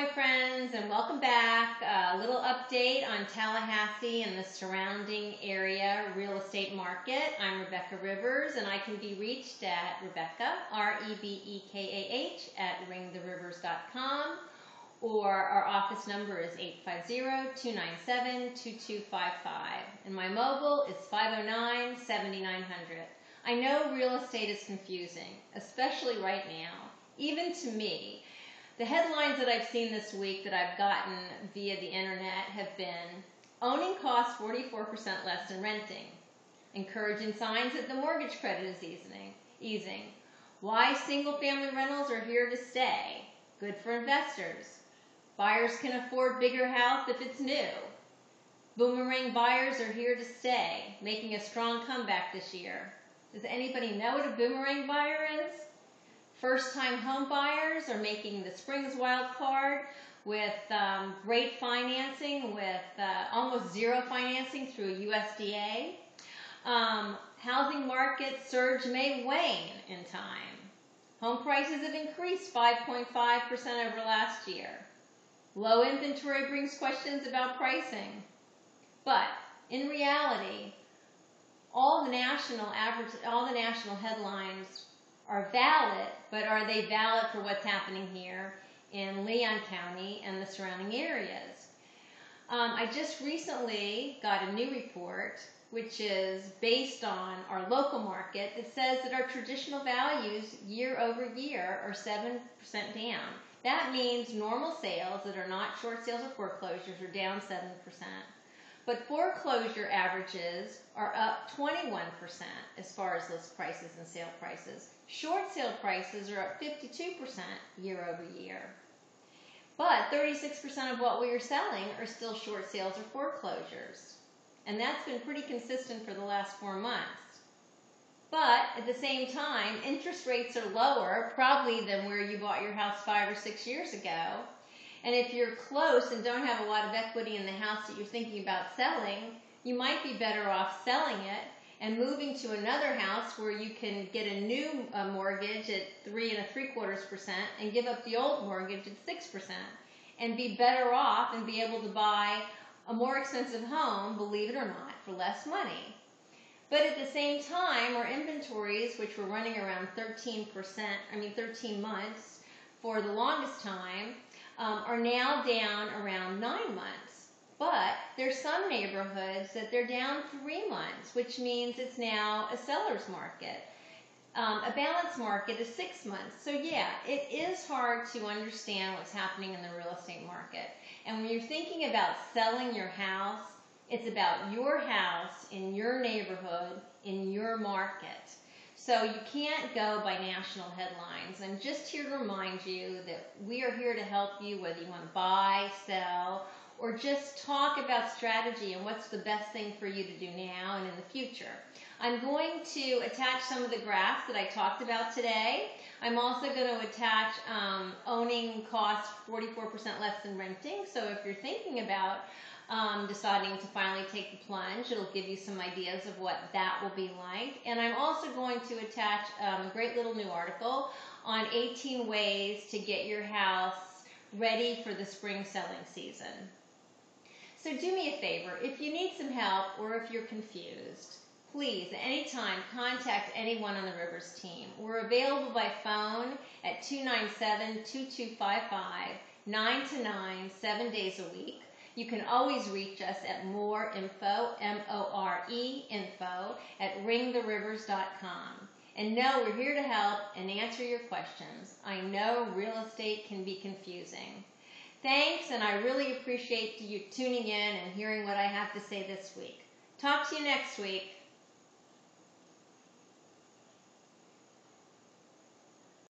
my friends, and welcome back. A little update on Tallahassee and the surrounding area real estate market. I'm Rebecca Rivers, and I can be reached at Rebecca, R-E-B-E-K-A-H, at ringtherivers.com, or our office number is 850-297-2255, and my mobile is 509-7900. I know real estate is confusing, especially right now, even to me. The headlines that I've seen this week that I've gotten via the internet have been: owning costs 44% less than renting, encouraging signs that the mortgage credit is easing, why single family rentals are here to stay, good for investors, buyers can afford bigger house if it's new, boomerang buyers are here to stay, making a strong comeback this year. Does anybody know what a boomerang buyer is? First-time home buyers are making the Springs wild card with great financing, with almost zero financing through USDA. Housing market surge may wane in time. Home prices have increased 5.5% over last year. Low inventory brings questions about pricing. But in reality, all the national headlines are valid, but are they valid for what's happening here in Leon County and the surrounding areas? I just recently got a new report, which is based on our local market, that says that our traditional values year over year are 7% down. That means normal sales that are not short sales or foreclosures are down 7%. But foreclosure averages are up 21% as far as list prices and sale prices. Short sale prices are up 52% year over year. But 36% of what we are selling are still short sales or foreclosures. And that's been pretty consistent for the last 4 months. But at the same time, interest rates are lower probably than where you bought your house 5 or 6 years ago. And if you're close and don't have a lot of equity in the house that you're thinking about selling, you might be better off selling it and moving to another house where you can get a new mortgage at 3.75% and give up the old mortgage at 6% and be better off and be able to buy a more expensive home, believe it or not, for less money. But at the same time, our inventories, which were running around 13 months for the longest time, are now down around 9 months. But there's some neighborhoods that they're down 3 months, which means it's now a seller's market. A balanced market is 6 months. So yeah, it is hard to understand what's happening in the real estate market. And when you're thinking about selling your house, it's about your house in your neighborhood, in your market. So you can't go by national headlines. I'm just here to remind you that we are here to help you, whether you want to buy, sell, or just talk about strategy and what's the best thing for you to do now and in the future. I'm going to attach some of the graphs that I talked about today. I'm also going to attach owning costs 44% less than renting. So if you're thinking about deciding to finally take the plunge, it'll give you some ideas of what that will be like. And I'm also going to attach a great little new article on 18 ways to get your house ready for the spring selling season. So do me a favor, if you need some help or if you're confused, please, at any time, contact anyone on the Rivers team. We're available by phone at 297-2255, 9 to 9, 7 days a week. You can always reach us at moreinfo, M-O-R-E, info, at ringtherivers.com. And know we're here to help and answer your questions. I know real estate can be confusing. Thanks, and I really appreciate you tuning in and hearing what I have to say this week. Talk to you next week.